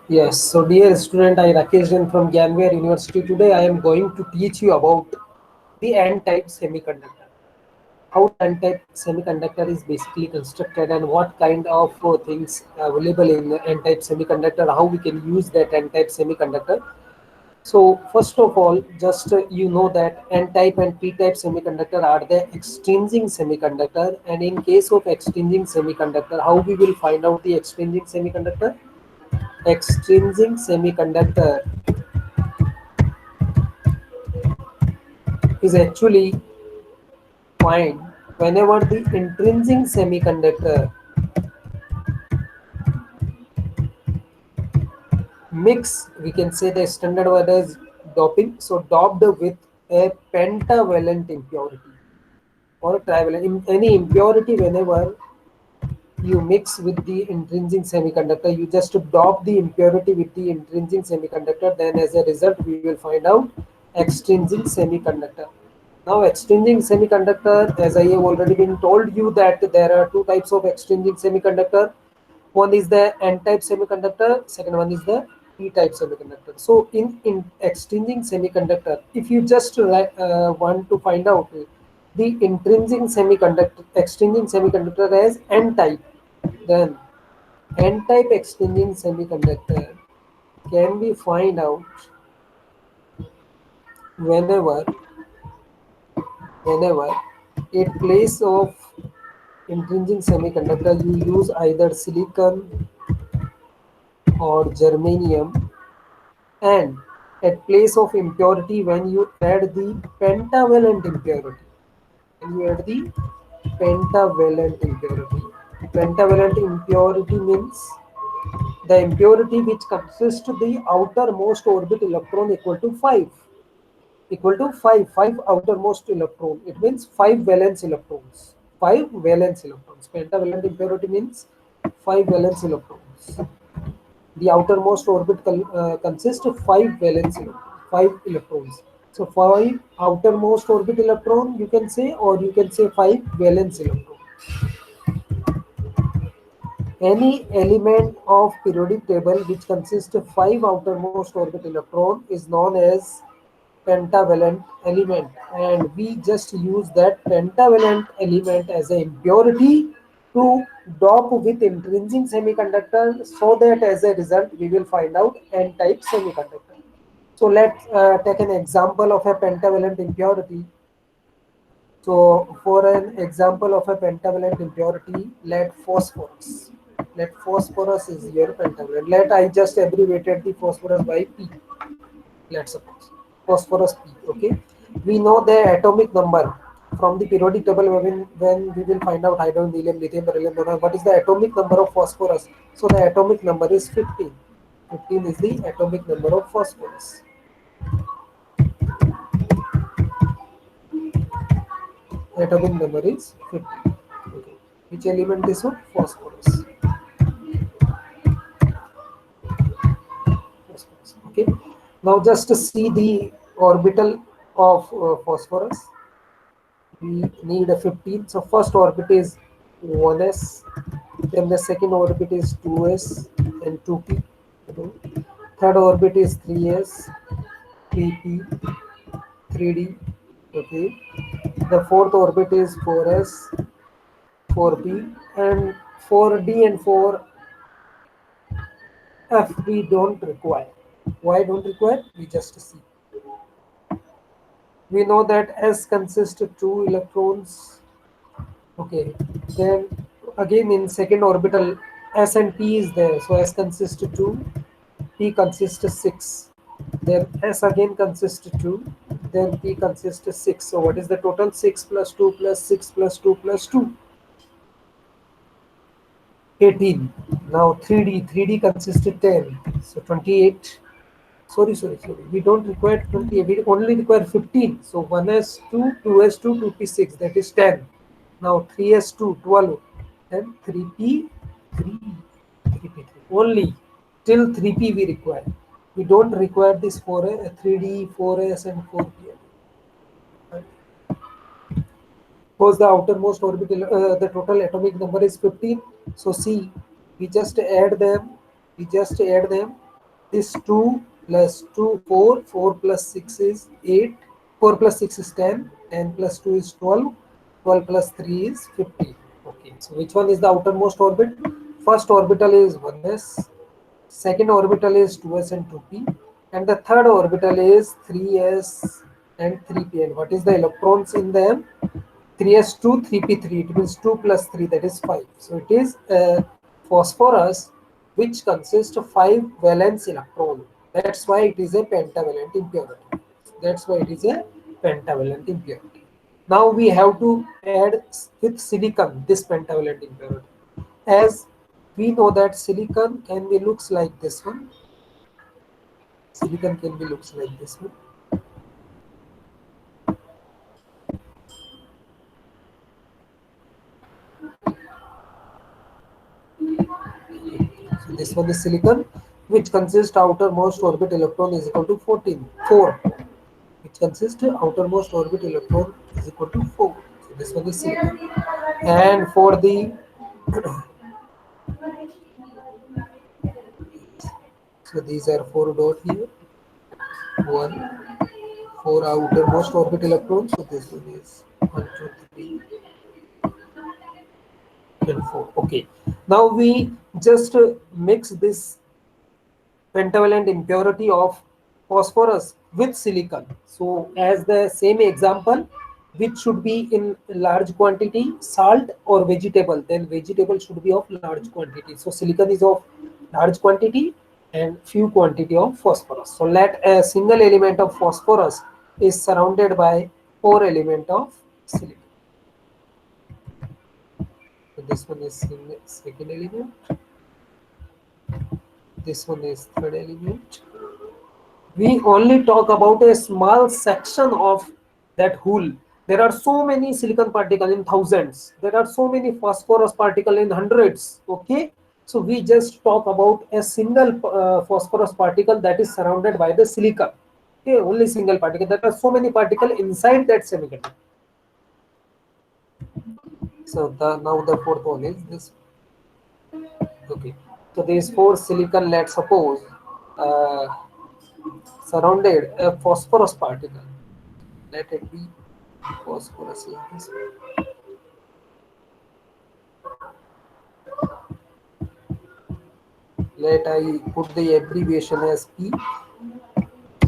Yes, so dear student, I Rakesh Jain from Gyanware University. Today I am going to teach you about the N-type semiconductor. How the N-type semiconductor is basically constructed and what kind of things available in the N-type semiconductor, how we can use that N-type semiconductor. So first of all, just you know that N-type and P-type semiconductor are the exchanging semiconductor, and in case of exchanging semiconductor, how we will find out the exchanging semiconductor? Exchanging semiconductor is actually find whenever the intrinsic semiconductor mix, we can say the standard word is doping, so doped with a pentavalent impurity or trivalent any impurity. Whenever you mix with the intrinsic semiconductor, you just dope the impurity with the intrinsic semiconductor, then as a result we will find out extrinsic semiconductor. Now extrinsic semiconductor, as I have already been told you that there are two types of extrinsic semiconductor. One is the N-type semiconductor, second one is the P-type semiconductor. So in extrinsic semiconductor, if you just want to find out the intrinsic semiconductor, extrinsic semiconductor as N-type, then N-type extrinsic semiconductor can be find out whenever whenever in place of intrinsic semiconductor you use either silicon or germanium, and at place of impurity when you add the pentavalent impurity, when you add the pentavalent impurity. Pentavalent impurity means the impurity which consists the outermost orbit electron equal to 5 outermost electron. It means 5 valence electrons. Pentavalent impurity means 5 valence electrons. The outermost orbit consists of 5 electrons. So 5 outermost orbit electron you can say, or you can say 5 valence electron. Any element of periodic table which consists of 5 outermost orbit electron is known as pentavalent element, and we just use that pentavalent element as an impurity to dope with intrinsic semiconductor, so that as a result we will find out N-type semiconductor. So let's take an example of a pentavalent impurity. So for an example of a pentavalent impurity, let phosphorus is your pentavalent. Let I just abbreviated the phosphorus by P. Let's suppose phosphorus P. Okay, we know the atomic number from the periodic table. When we will find out hydrogen, helium, lithium, beryllium, boron, what is the atomic number of phosphorus? So the atomic number is 15. 15 is the atomic number of phosphorus. Atomic number is 15. Okay. Which element is what? Phosphorus. Phosphorus. Okay. Now just to see the orbital of phosphorus. We need a 15. So first orbit is 1s, then the second orbit is 2s and 2p. Third orbit is 3s, 3p, 3d. Okay. The fourth orbit is 4s, 4p, and 4d and 4f we don't require. Why don't require? We just see. We know that S consists of 2 electrons. Okay, then again in second orbital S and P is there, so S consists of 2, P consists of 6, then S again consists of 2, then P consists of 6. So what is the total? 6 plus 2 plus 6 plus 2 plus 2, 18. Now 3D consists of 10, so 28. Sorry, we don't require 28, we only require 15. So 1s2, 2s2, 2p6, that is 10. Now 3s2, 12, and 3p, 3, 3p3. Only till 3p we require. We don't require this 4, 3d, 4s, and 4p. Suppose the outermost orbital, the total atomic number is 15. So see, we just add them. This 2 plus 2, 4, 4 plus 6 is 8, 4 plus 6 is 10, 10 plus 2 is 12, 12 plus 3 is 15. Okay, so which one is the outermost orbit? First orbital is 1s, second orbital is 2s and 2p, and the third orbital is 3s and 3p. And what is the electrons in them? 3s2, 3p3. It means 2 plus 3, that is 5. So it is a phosphorus which consists of 5 valence electron. That's why it is a pentavalent impurity. That's why it is a pentavalent impurity. Now we have to add with silicon this pentavalent impurity. As we know that silicon can be looks like this one. Silicon can be looks like this one. So this one is silicon, which consists outermost orbit electron is equal to 14, 4, which consists outermost orbit electron is equal to 4. So this one is silicon. And for the so these are 4 dot here, 1, 4 outermost orbit electrons. So this one is 1, 2, 3, and 4. Okay. Now we just mix this pentavalent impurity of phosphorus with silicon. So as the same example, which should be in large quantity, salt or vegetable, then vegetable should be of large quantity. So silicon is of large quantity and few quantity of phosphorus. So let a single element of phosphorus is surrounded by 4 element of silicon. So this one is second element, this one is third element. We only talk about a small section of that whole. There are so many silicon particles in thousands. There are so many phosphorus particles in hundreds. Okay, so we just talk about a single phosphorus particle that is surrounded by the silicon. Okay, only single particle. There are so many particles inside that semiconductor. So now the fourth one is this. Okay, so these 4 silicon. Let's suppose. Surrounded a phosphorus particle. Let it be phosphorus like this. Let I put the abbreviation as P.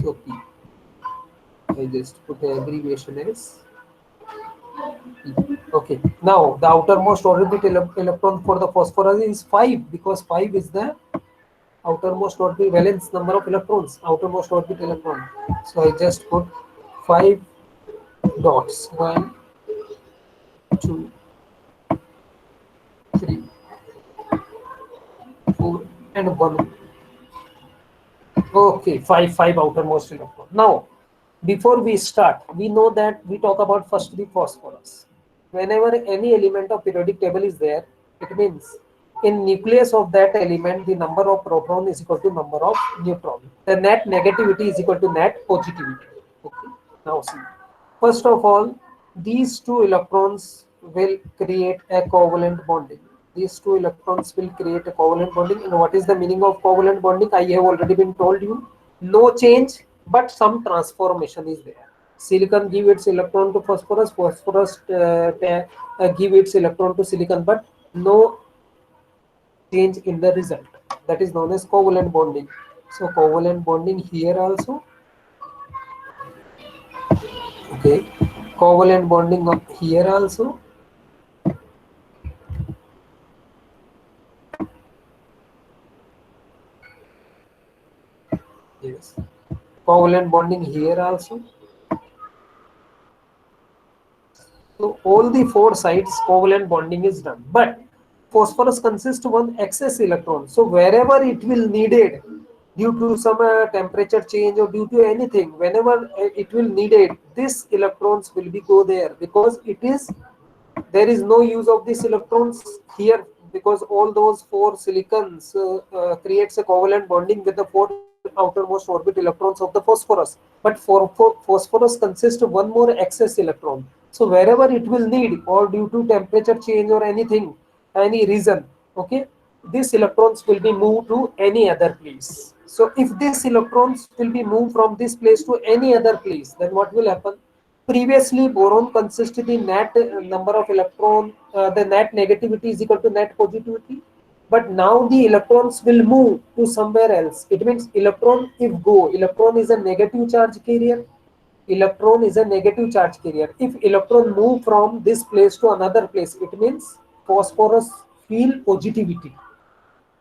So P. I just put the abbreviation as P. Okay. Now the outermost orbit electron for the phosphorus is 5 because 5 is the outermost orbit valence number of electrons. Outermost orbit electron. So I just put 5 dots. 1, 2, 3, 4, and 1. Okay, five outermost electron. Now, before we start, we know that we talk about first the phosphorus. Whenever any element of periodic table is there, it means in nucleus of that element, the number of proton is equal to number of neutron. The net negativity is equal to net positivity. Okay. Now see, first of all, these two electrons will create a covalent bonding. These two electrons will create a covalent bonding. And what is the meaning of covalent bonding? I have already been told you. No change, but some transformation is there. Silicon give its electron to phosphorus, phosphorus give its electron to silicon, but no change in the result. That is known as covalent bonding. So covalent bonding here also. Okay, covalent bonding here also. Yes, covalent bonding here also. So all the 4 sides covalent bonding is done, but phosphorus consists one excess electron. So wherever it will needed due to some temperature change or due to anything, whenever it will needed, this electrons will be go there because it is there is no use of these electrons here because all those 4 silicons creates a covalent bonding with the 4 outermost orbit electrons of the phosphorus. But for phosphorus consists of one more excess electron. So wherever it will need or due to temperature change or anything, any reason, okay, these electrons will be moved to any other place. So if these electrons will be moved from this place to any other place, then what will happen? Previously, boron consists the net number of electron, the net negativity is equal to net positivity. But now the electrons will move to somewhere else. It means electron if go, electron is a negative charge carrier. Electron is a negative charge carrier. If electron move from this place to another place, it means phosphorus feel positivity.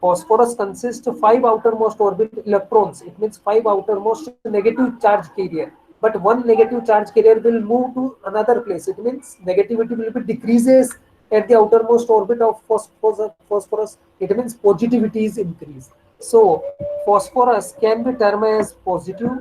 Phosphorus consists of 5 outermost orbit electrons. It means 5 outermost negative charge carrier. But one negative charge carrier will move to another place. It means negativity will be decreases at the outermost orbit of phosphorus. It means positivity is increased. So phosphorus can be termed as positive,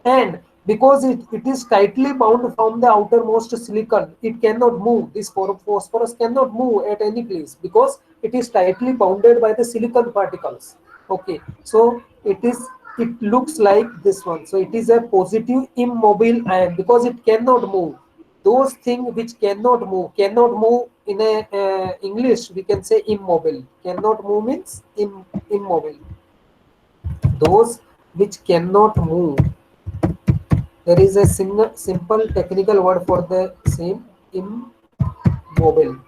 and because it is tightly bound from the outermost silicon, it cannot move. This phosphorus cannot move at any place because it is tightly bounded by the silicon particles. Okay, so it looks like this one. So it is a positive immobile ion because it cannot move. Those things which cannot move in a English we can say immobile. Cannot move means immobile. Those which cannot move, there is a simple technical word for the same, immobile.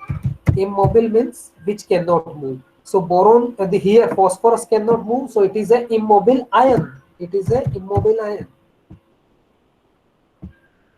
Immobile means which cannot move. So boron, here phosphorus cannot move, so it is a immobile ion. It is a immobile ion.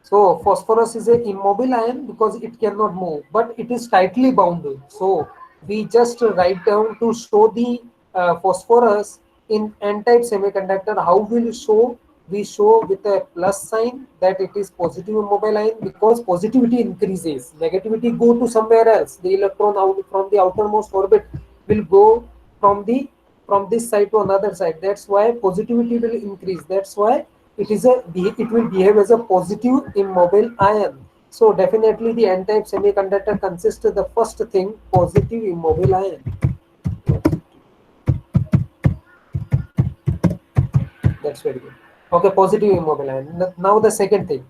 So phosphorus is an immobile ion because it cannot move, but it is tightly bounded. So we just write down to show the phosphorus in n-type semiconductor. How will show? We show with a plus sign that it is positive immobile ion because positivity increases. Negativity go to somewhere else. The electron out from the outermost orbit will go from the from this side to another side. That's why positivity will increase. That's why it will behave as a positive immobile ion. So definitely the n-type semiconductor consists of the first thing, positive immobile ion. That's very good. Okay, positive immobile ion. Now the second thing,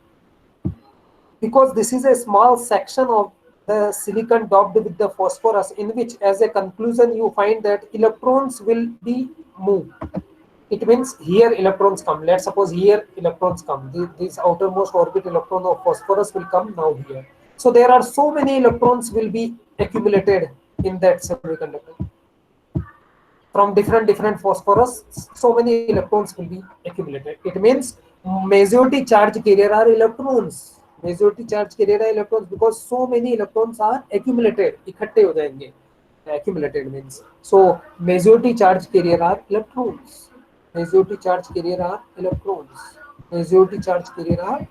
because this is a small section of the silicon doped with the phosphorus, in which as a conclusion you find that electrons will be moved. It means here electrons come. Let's suppose here electrons come. This outermost orbit electron of phosphorus will come now here. So there are so many electrons will be accumulated in that semiconductor from different phosphorus. So many electrons will be accumulated. It means majority charge carrier are electrons. Majority charge carrier are electrons because so many electrons are accumulated. इकट्ठे हो जाएंगे. Accumulated means so majority charge carrier are electrons. Majority charge carrier are electrons. Majority charge carrier are.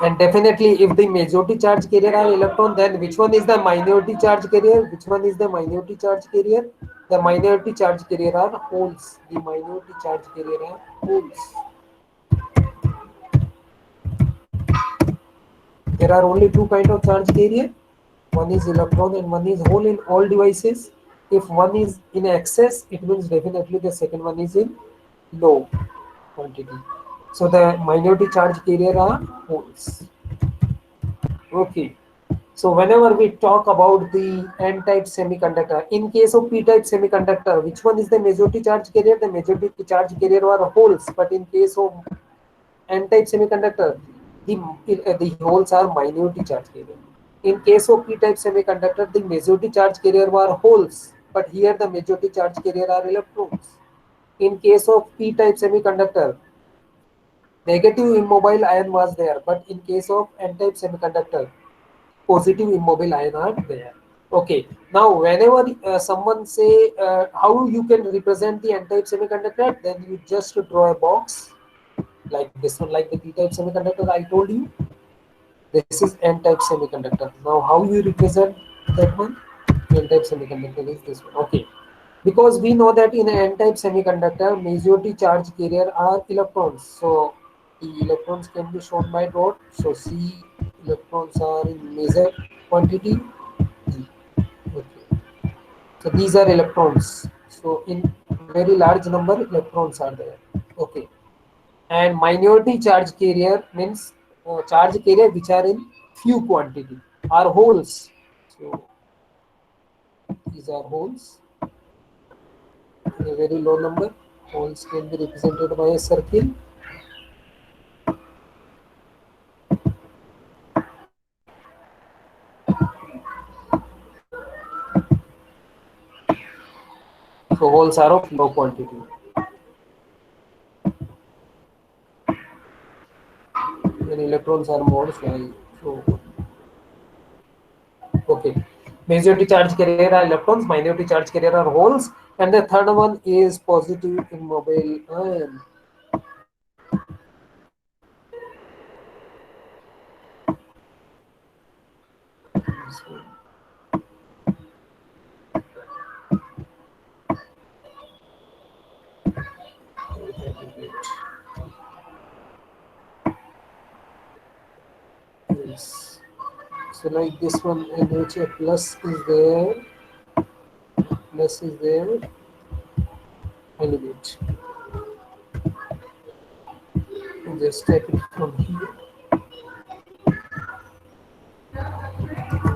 And definitely, if the majority charge carrier are electron, then which one is the minority charge carrier? Which one is the minority charge carrier? The minority charge carrier are holes. The minority charge carrier are holes. There are only two kind of charge carrier. One is electron and one is hole in all devices. If one is in excess, it means definitely the second one is in low quantity. So the minority charge carrier are holes. Okay. So whenever we talk about the n-type semiconductor, in case of p-type semiconductor, which one is the majority charge carrier? The majority charge carrier are holes, but in case of n-type semiconductor, the holes are minority charge carrier. In case of p-type semiconductor, the majority charge carrier were holes, but here the majority charge carrier are electrons. In case of p-type semiconductor, negative immobile ion was there, but in case of n-type semiconductor, positive immobile ion are there. Okay, now whenever someone say how you can represent the n-type semiconductor, then you just draw a box like this one, like the p-type semiconductor I told you. This is n-type semiconductor. Now how you represent that one? N-type semiconductor is this one. Okay, because we know that in an n-type semiconductor majority charge carrier are electrons, so the electrons can be shown by dot. So C electrons are in major quantity. G. Okay. So these are electrons. So in very large number, electrons are there. Okay. And minority charge carrier means charge carrier which are in few quantity are holes. So these are holes in a very low number. Holes can be represented by a circle. So holes are of low quantity. And electrons are more like so. Okay. Majority charge carrier are electrons, minority charge carrier are holes, and the third one is positive immobile ion. Yes. So like this one, NH plus is there, plus is there, elevate. Just take it from here,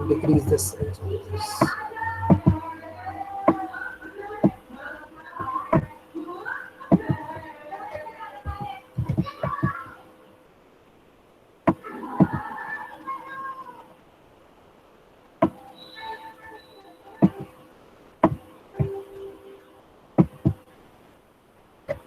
decrease the size of this.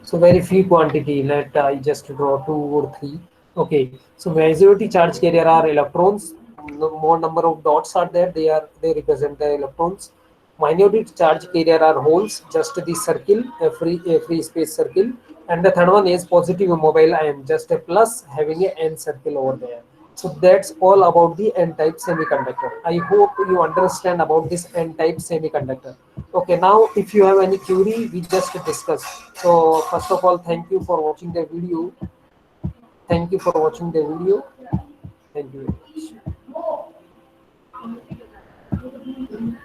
So very few quantity. Let I just draw two or three. Okay. So majority charge carrier are electrons. More number of dots are there. They represent the electrons. Minority charge carrier are holes. Just the circle, a free space circle. And the third one is positive immobile ion. Just a plus having a n circle over there. So that's all about the n-type semiconductor. I hope you understand about this n-type semiconductor. Okay, now if you have any query, we just discuss. So first of all, thank you for watching the video. Thank you for watching the video. Thank you very much.